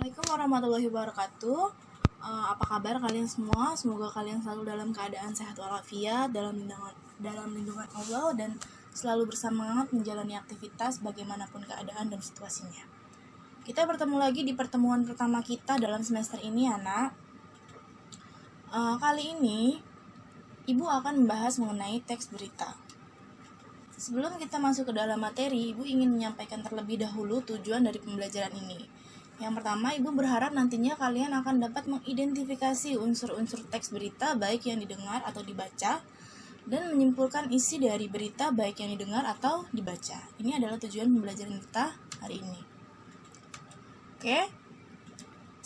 Assalamualaikum warahmatullahi wabarakatuh. Apa kabar kalian semua? Semoga kalian selalu dalam keadaan sehat walafiat, dalam lindungan Allah, dan selalu bersemangat menjalani aktivitas bagaimanapun keadaan dan situasinya. Kita bertemu lagi di pertemuan pertama kita dalam semester ini, anak. Kali ini Ibu akan membahas mengenai teks berita. Sebelum kita masuk ke dalam materi, Ibu ingin menyampaikan terlebih dahulu tujuan dari pembelajaran ini. Yang pertama, Ibu berharap nantinya kalian akan dapat mengidentifikasi unsur-unsur teks berita baik yang didengar atau dibaca, dan menyimpulkan isi dari berita baik yang didengar atau dibaca. Ini adalah tujuan pembelajaran kita hari ini. Oke,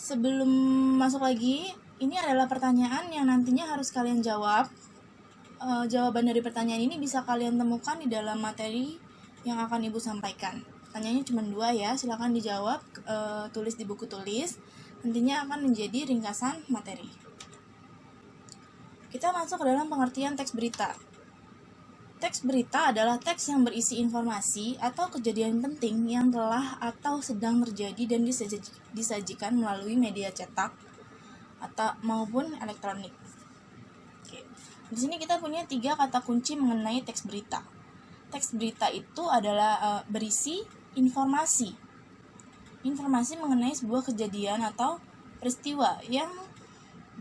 sebelum masuk lagi, ini adalah pertanyaan yang nantinya harus kalian jawab. Jawaban dari pertanyaan ini bisa kalian temukan di dalam materi yang akan Ibu sampaikan. Pertanyaannya cuma 2 ya, silakan dijawab, tulis di buku tulis. Nantinya akan menjadi ringkasan materi. Kita masuk ke dalam pengertian teks berita. Teks berita adalah teks yang berisi informasi atau kejadian penting yang telah atau sedang terjadi dan disajikan melalui media cetak atau maupun elektronik. Oke. Di sini kita punya 3 kata kunci mengenai teks berita. Teks berita itu adalah berisi informasi mengenai sebuah kejadian atau peristiwa yang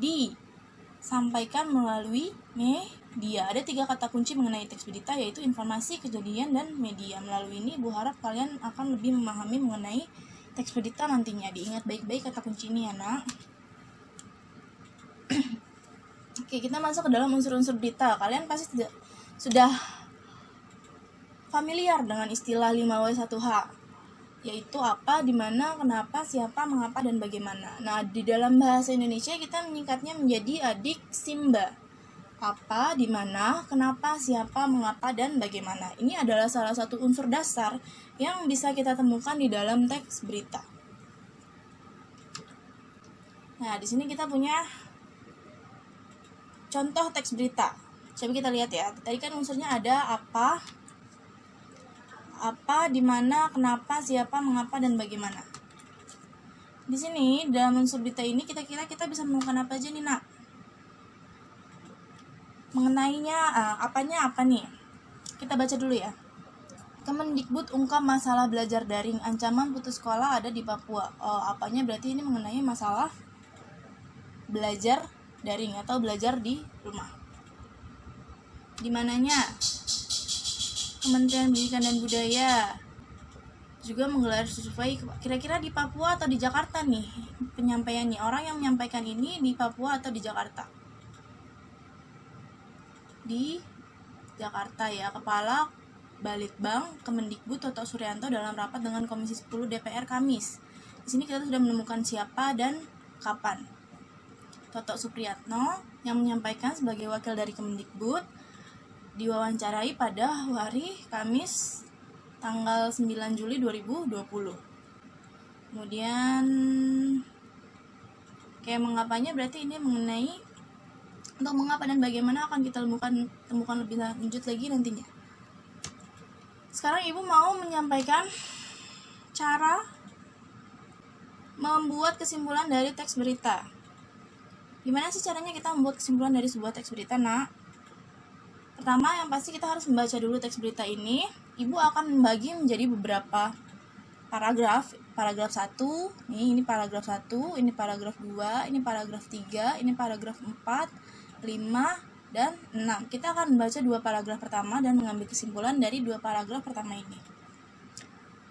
disampaikan melalui media. Ada 3 kata kunci mengenai teks berita, yaitu informasi, kejadian, dan media. Melalui ini Ibu harap kalian akan lebih memahami mengenai teks berita nantinya. Diingat baik-baik kata kunci ini ya, nak. Oke, kita masuk ke dalam unsur-unsur berita. Kalian pasti sudah familiar dengan istilah 5W1H, yaitu apa, di mana, kenapa, siapa, mengapa, dan bagaimana. Nah, di dalam bahasa Indonesia kita menyingkatnya menjadi adik simba. Apa, di mana, kenapa, siapa, mengapa, dan bagaimana. Ini adalah salah satu unsur dasar yang bisa kita temukan di dalam teks berita. Nah, di sini kita punya contoh teks berita. Coba kita lihat ya. Tadi kan unsurnya ada apa, di mana, kenapa, siapa, mengapa, dan bagaimana. Di sini dalam unsur berita ini kita bisa menemukan apa aja nih, nak? Mengenainya, apanya apa nih? Kita baca dulu ya. Kemendikbud ungkap masalah belajar daring, ancaman putus sekolah ada di Papua. Apanya berarti ini mengenai masalah belajar daring atau belajar di rumah. Di mananya? Kementerian Pendidikan dan Budaya juga menggelar survei. Kira-kira di Papua atau di Jakarta nih penyampaiannya? Orang yang menyampaikan ini di Papua atau di Jakarta? Di Jakarta ya. Kepala Balitbang Kemendikbud Toto Suryanto dalam rapat dengan Komisi 10 DPR Kamis. Di sini kita sudah menemukan siapa dan kapan. Toto Supriyatno yang menyampaikan sebagai wakil dari Kemendikbud diwawancarai pada hari Kamis tanggal 9 Juli 2020. Kemudian kayak mengapanya berarti ini mengenai untuk mengapa dan bagaimana akan kita temukan lebih lanjut lagi nantinya. Sekarang Ibu mau menyampaikan cara membuat kesimpulan dari teks berita. Gimana sih caranya kita membuat kesimpulan dari sebuah teks berita, nak? Pertama, yang pasti kita harus membaca dulu teks berita ini. Ibu akan membagi menjadi beberapa paragraf. Paragraf 1, ini paragraf 1, ini paragraf 2, ini paragraf 3, ini paragraf 4, 5, dan 6. Kita akan membaca 2 paragraf pertama dan mengambil kesimpulan dari 2 paragraf pertama ini.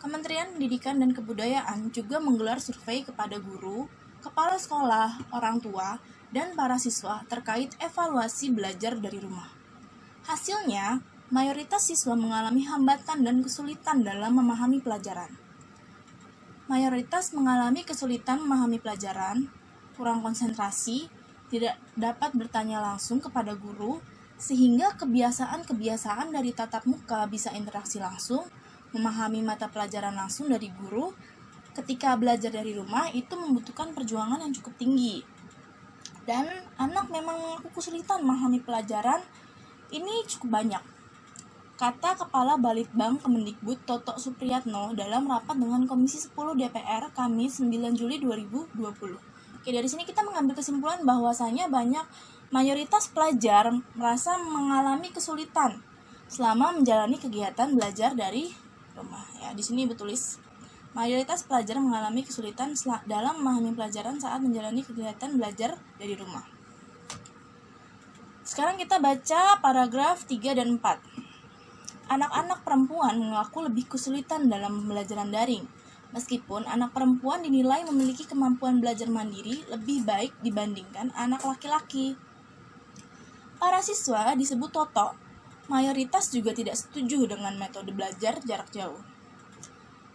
Kementerian Pendidikan dan Kebudayaan juga menggelar survei kepada guru, kepala sekolah, orang tua, dan para siswa terkait evaluasi belajar dari rumah. Hasilnya, mayoritas siswa mengalami hambatan dan kesulitan dalam memahami pelajaran. Mayoritas mengalami kesulitan memahami pelajaran, kurang konsentrasi, tidak dapat bertanya langsung kepada guru, sehingga kebiasaan-kebiasaan dari tatap muka bisa interaksi langsung, memahami mata pelajaran langsung dari guru, ketika belajar dari rumah itu membutuhkan perjuangan yang cukup tinggi. Dan anak memang mengaku kesulitan memahami pelajaran ini cukup banyak. Kata Kepala Balitbang Kemendikbud Toto Supriyatno dalam rapat dengan Komisi 10 DPR Kamis 9 Juli 2020. Oke, dari sini kita mengambil kesimpulan bahwasanya mayoritas pelajar merasa mengalami kesulitan selama menjalani kegiatan belajar dari rumah. Ya, di sini bertulis mayoritas pelajar mengalami kesulitan dalam memahami pelajaran saat menjalani kegiatan belajar dari rumah. Sekarang kita baca paragraf 3 dan 4. Anak-anak perempuan mengaku lebih kesulitan dalam pembelajaran daring, meskipun anak perempuan dinilai memiliki kemampuan belajar mandiri lebih baik dibandingkan anak laki-laki. Para siswa disebut Toto, mayoritas juga tidak setuju dengan metode belajar jarak jauh.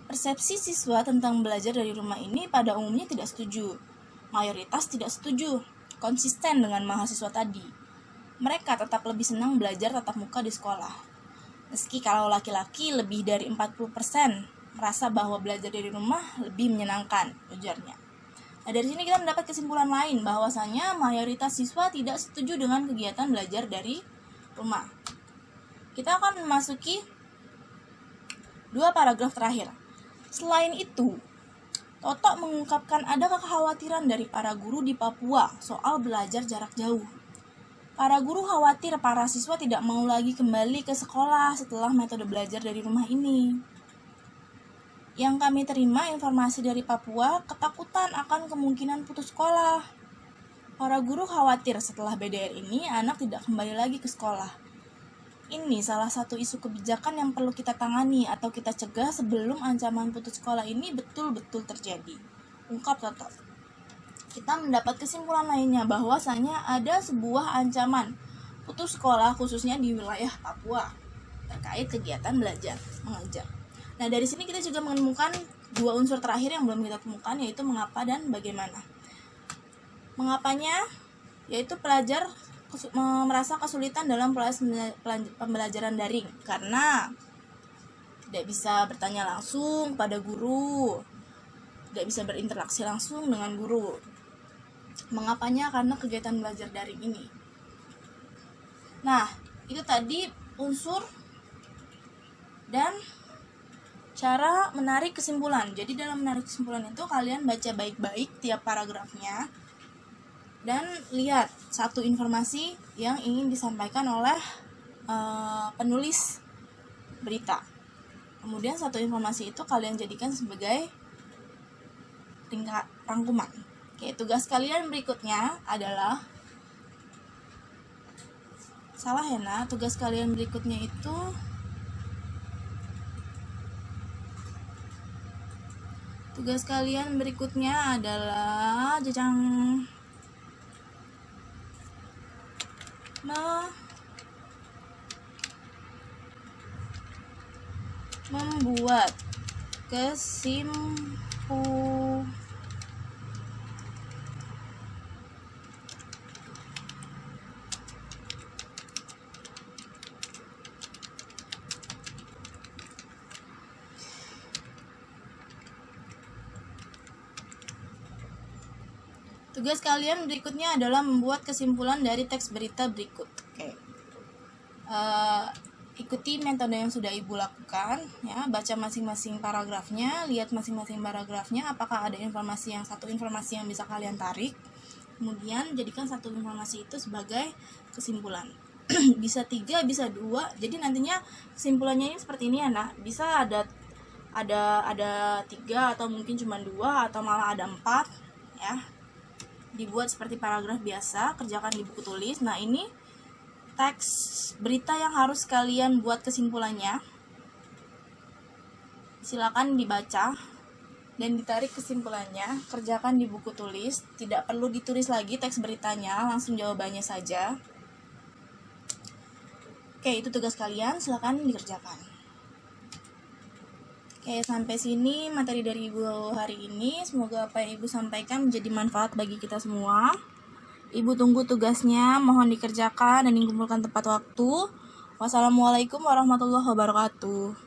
Persepsi siswa tentang belajar dari rumah ini pada umumnya tidak setuju. Mayoritas tidak setuju, konsisten dengan mahasiswa tadi. Mereka tetap lebih senang belajar tatap muka di sekolah. Meski kalau laki-laki lebih dari 40% merasa bahwa belajar dari rumah lebih menyenangkan, ujarnya. Nah, dari sini kita mendapat kesimpulan lain bahwasanya mayoritas siswa tidak setuju dengan kegiatan belajar dari rumah. Kita akan memasuki 2 paragraf terakhir. Selain itu, Toto mengungkapkan ada kekhawatiran dari para guru di Papua soal belajar jarak jauh. Para guru khawatir para siswa tidak mau lagi kembali ke sekolah setelah metode belajar dari rumah ini. Yang kami terima informasi dari Papua, ketakutan akan kemungkinan putus sekolah. Para guru khawatir setelah BDR ini anak tidak kembali lagi ke sekolah. Ini salah satu isu kebijakan yang perlu kita tangani atau kita cegah sebelum ancaman putus sekolah ini betul-betul terjadi, ungkap Toto. Kita mendapat kesimpulan lainnya bahwasanya ada sebuah ancaman putus sekolah khususnya di wilayah Papua terkait kegiatan belajar mengajar. Nah, dari sini kita juga menemukan 2 unsur terakhir yang belum kita temukan, yaitu mengapa dan bagaimana. Mengapanya yaitu pelajar merasa kesulitan dalam proses pembelajaran daring karena tidak bisa bertanya langsung pada guru, tidak bisa berinteraksi langsung dengan guru. Mengapanya? Karena kegiatan belajar daring ini. Nah, itu tadi unsur dan cara menarik kesimpulan. Jadi dalam menarik kesimpulan itu kalian baca baik-baik tiap paragrafnya dan lihat satu informasi yang ingin disampaikan oleh penulis berita. Kemudian satu informasi itu kalian jadikan sebagai tingkat rangkuman. Oke, tugas kalian berikutnya adalah tugas kalian berikutnya itu adalah membuat Tugas kalian berikutnya adalah membuat kesimpulan dari teks berita berikut. Oke. Ikuti metode yang sudah Ibu lakukan, ya. Baca masing-masing paragrafnya, lihat masing-masing paragrafnya apakah ada satu informasi yang bisa kalian tarik. Kemudian jadikan satu informasi itu sebagai kesimpulan. Bisa 3, bisa 2. Jadi nantinya kesimpulannya ini seperti ini ya, Nak. Bisa ada 3 atau mungkin cuma 2 atau malah ada 4, ya. Dibuat seperti paragraf biasa, kerjakan di buku tulis. Nah, ini teks berita yang harus kalian buat kesimpulannya. Silakan dibaca dan ditarik kesimpulannya, kerjakan di buku tulis. Tidak perlu ditulis lagi teks beritanya, langsung jawabannya saja. Oke, itu tugas kalian, silakan dikerjakan. Oke, sampai sini materi dari Ibu hari ini. Semoga apa yang Ibu sampaikan menjadi manfaat bagi kita semua. Ibu tunggu tugasnya, mohon dikerjakan dan dikumpulkan tepat waktu. Wassalamualaikum warahmatullahi wabarakatuh.